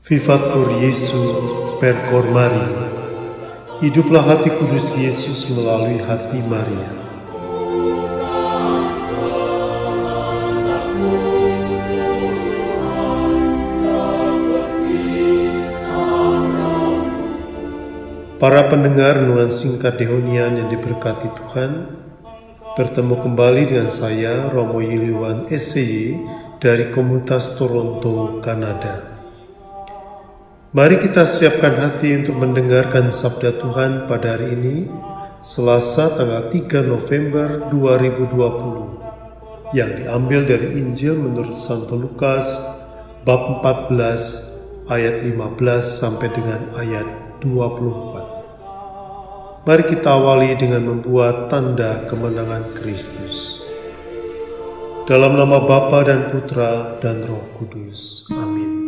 Vivat cor Jesu per cor Maria. Hiduplah hati kudus Yesus melalui hati Maria. Para pendengar renungan singkat Dehonian yang diberkati Tuhan, bertemu kembali dengan saya, Romo Yiliwan SCY dari komunitas Toronto, Kanada. Mari kita siapkan hati untuk mendengarkan sabda Tuhan pada hari ini, Selasa tanggal 3 November 2020, yang diambil dari Injil menurut Santo Lukas, bab 14, ayat 15 sampai dengan ayat 24. Mari kita awali dengan membuat tanda kemenangan Kristus. Dalam nama Bapa dan Putra dan Roh Kudus. Amin.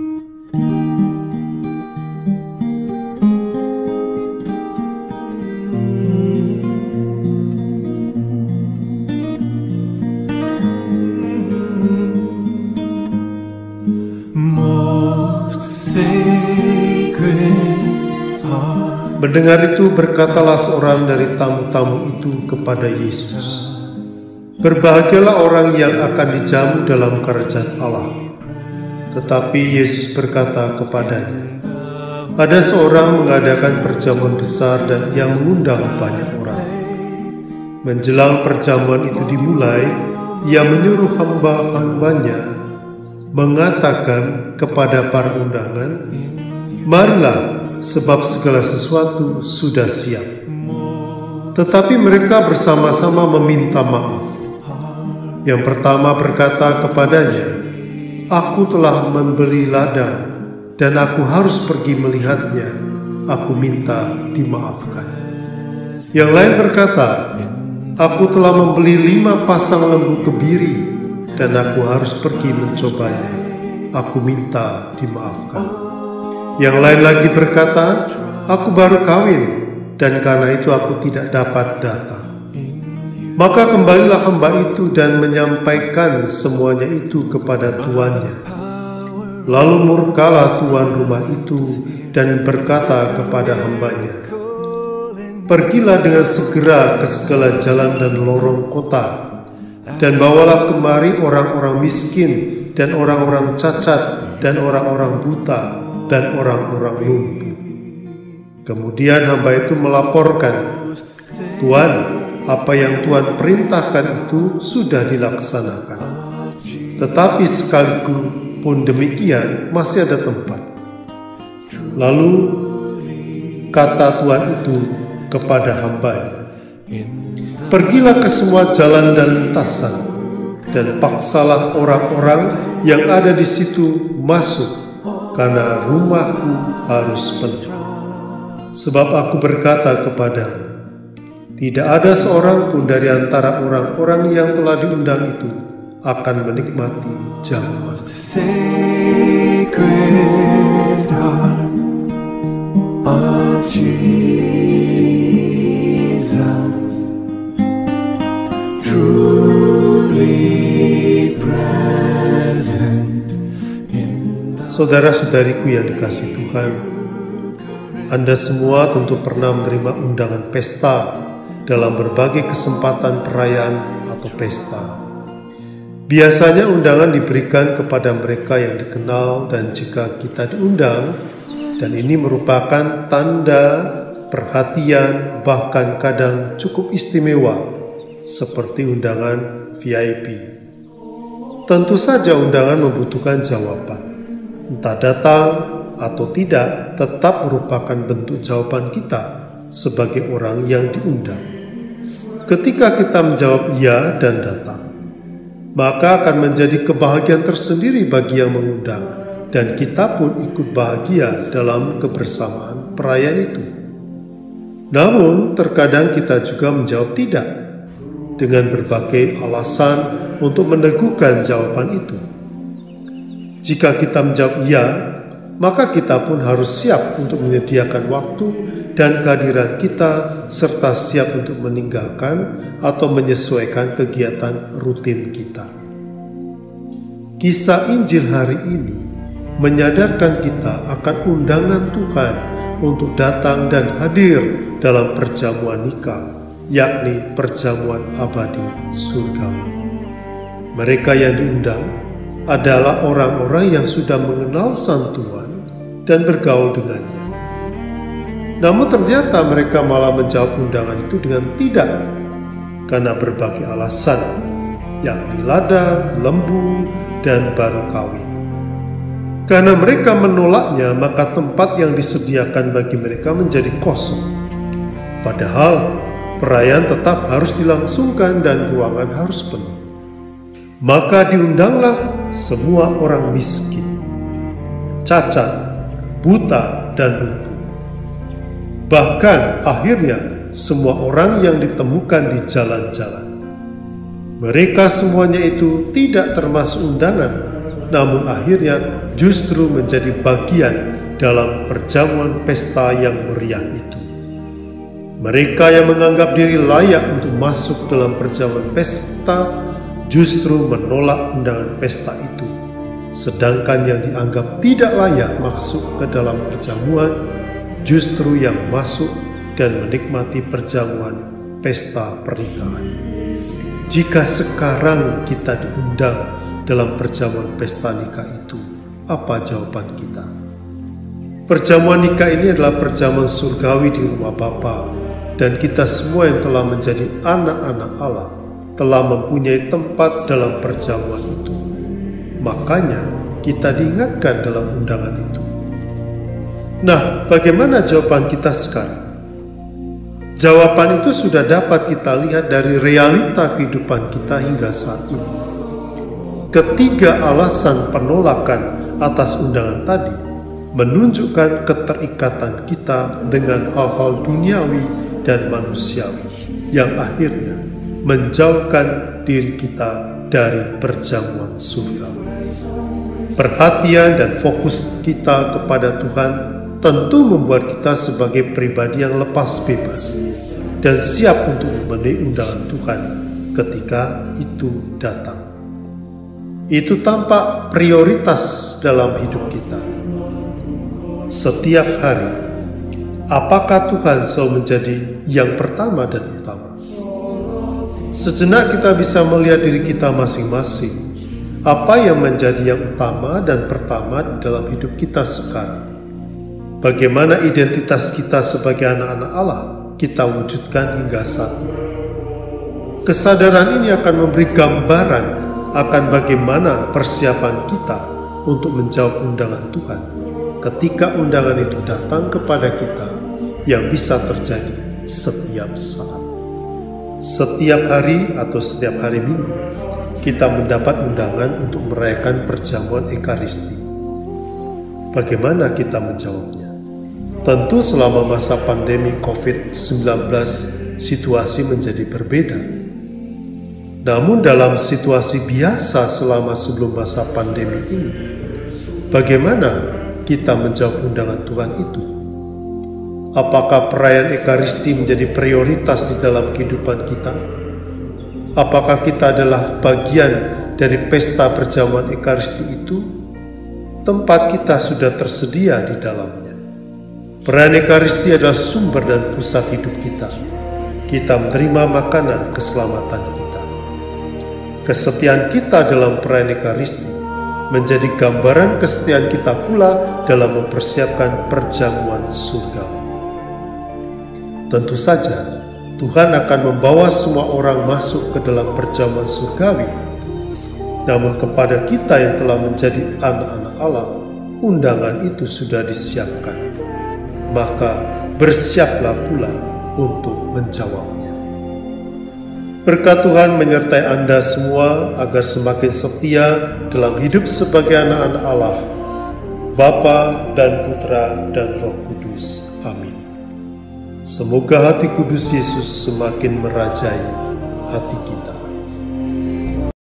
Mendengar itu, berkatalah seorang dari tamu-tamu itu kepada Yesus, "Berbahagialah orang yang akan dijamu dalam kerajaan Allah." Tetapi Yesus berkata kepadanya, "Ada seorang mengadakan perjamuan besar dan yang mengundang banyak orang. Menjelang perjamuan itu dimulai, ia menyuruh hamba-hambanya mengatakan kepada para undangan, 'Marilah, sebab segala sesuatu sudah siap.' Tetapi mereka bersama-sama meminta maaf. Yang pertama berkata kepadanya, 'Aku telah membeli ladang dan aku harus pergi melihatnya. Aku minta dimaafkan.' Yang lain berkata, 'Aku telah membeli 5 pasang lembu kebiri dan aku harus pergi mencobanya. Aku minta dimaafkan.' Yang lain lagi berkata, 'Aku baru kawin dan karena itu aku tidak dapat datang.' Maka kembalilah hamba itu dan menyampaikan semuanya itu kepada tuannya. Lalu murkalah tuan rumah itu dan berkata kepada hambanya, 'Pergilah dengan segera ke segala jalan dan lorong kota, dan bawalah kemari orang-orang miskin dan orang-orang cacat dan orang-orang buta dan orang-orang lumpuh.' Kemudian hamba itu melaporkan, 'Tuan, apa yang Tuan perintahkan itu sudah dilaksanakan. Tetapi sekalipun demikian masih ada tempat.' Lalu kata Tuan itu kepada hambanya, 'Pergilah ke semua jalan dan lintasan, dan paksalah orang-orang yang ada di situ masuk, karena rumahku harus penuh. Sebab aku berkata kepadamu, tidak ada seorang pun dari antara orang-orang yang telah diundang itu akan menikmati jamuan.'" Saudara-saudariku yang dikasihi Tuhan, Anda semua tentu pernah menerima undangan pesta dalam berbagai kesempatan perayaan atau pesta. Biasanya undangan diberikan kepada mereka yang dikenal, dan jika kita diundang, dan ini merupakan tanda perhatian, bahkan kadang cukup istimewa, seperti undangan VIP. Tentu saja undangan membutuhkan jawaban. Entah datang atau tidak, tetap merupakan bentuk jawaban kita sebagai orang yang diundang. Ketika kita menjawab iya dan datang, maka akan menjadi kebahagiaan tersendiri bagi yang mengundang, dan kita pun ikut bahagia dalam kebersamaan perayaan itu. Namun, terkadang kita juga menjawab tidak, dengan berbagai alasan untuk meneguhkan jawaban itu. Jika kita menjawab iya, maka kita pun harus siap untuk menyediakan waktu dan kehadiran kita, serta siap untuk meninggalkan atau menyesuaikan kegiatan rutin kita. Kisah Injil hari ini menyadarkan kita akan undangan Tuhan untuk datang dan hadir dalam perjamuan nikah, yakni perjamuan abadi surgawi. Mereka yang diundang adalah orang-orang yang sudah mengenal Sang Tuhan dan bergaul dengannya. Namun ternyata mereka malah menjawab undangan itu dengan tidak, karena berbagai alasan, yakni ladang, lembu, dan baru kawin. Karena mereka menolaknya, maka tempat yang disediakan bagi mereka menjadi kosong. Padahal perayaan tetap harus dilangsungkan dan ruangan harus penuh. Maka diundanglah semua orang miskin, cacat, buta, dan lumpuh. Bahkan akhirnya semua orang yang ditemukan di jalan-jalan. Mereka semuanya itu tidak termasuk undangan, namun akhirnya justru menjadi bagian dalam perjamuan pesta yang meriah itu. Mereka yang menganggap diri layak untuk masuk dalam perjamuan pesta justru menolak undangan pesta itu, sedangkan yang dianggap tidak layak masuk ke dalam perjamuan justru yang masuk dan menikmati perjamuan pesta pernikahan. Jika sekarang kita diundang dalam perjamuan pesta nikah itu, apa jawaban kita? Perjamuan nikah ini adalah perjamuan surgawi di rumah Bapa, dan kita semua yang telah menjadi anak-anak Allah telah mempunyai tempat dalam perjamuan itu. Makanya kita diingatkan dalam undangan itu. Nah, bagaimana jawaban kita sekarang? Jawaban itu sudah dapat kita lihat dari realita kehidupan kita hingga saat ini. Ketiga alasan penolakan atas undangan tadi menunjukkan keterikatan kita dengan hal-hal duniawi dan manusiawi yang akhirnya menjauhkan diri kita dari perjamuan surga. Perhatian dan fokus kita kepada Tuhan tentu membuat kita sebagai pribadi yang lepas bebas dan siap untuk memenuhi undangan Tuhan ketika itu datang. Itu tampak prioritas dalam hidup kita. Setiap hari, apakah Tuhan selalu menjadi yang pertama dan utama? Sejenak kita bisa melihat diri kita masing-masing. Apa yang menjadi yang utama dan pertama dalam hidup kita sekarang? Bagaimana identitas kita sebagai anak-anak Allah kita wujudkan hingga saat ini? Kesadaran ini akan memberi gambaran akan bagaimana persiapan kita untuk menjawab undangan Tuhan ketika undangan itu datang kepada kita, yang bisa terjadi setiap saat. Setiap hari atau setiap hari Minggu, kita mendapat undangan untuk merayakan perjamuan Ekaristi. Bagaimana kita menjawabnya? Tentu selama masa pandemi COVID-19, situasi menjadi berbeda. Namun dalam situasi biasa selama sebelum masa pandemi ini, bagaimana kita menjawab undangan Tuhan itu? Apakah perayaan Ekaristi menjadi prioritas di dalam kehidupan kita? Apakah kita adalah bagian dari pesta perjamuan Ekaristi itu? Tempat kita sudah tersedia di dalamnya. Perayaan Ekaristi adalah sumber dan pusat hidup kita. Kita menerima makanan keselamatan kita. Kesetiaan kita dalam perayaan Ekaristi menjadi gambaran kesetiaan kita pula dalam mempersiapkan perjamuan surga. Tentu saja Tuhan akan membawa semua orang masuk ke dalam perjamuan surgawi. Namun kepada kita yang telah menjadi anak-anak Allah, undangan itu sudah disiapkan. Maka bersiaplah pula untuk menjawabnya. Berkat Tuhan menyertai Anda semua agar semakin setia dalam hidup sebagai anak-anak Allah, Bapa dan Putra dan Roh Kudus. Amin. Semoga hati kudus Yesus semakin merajai hati kita.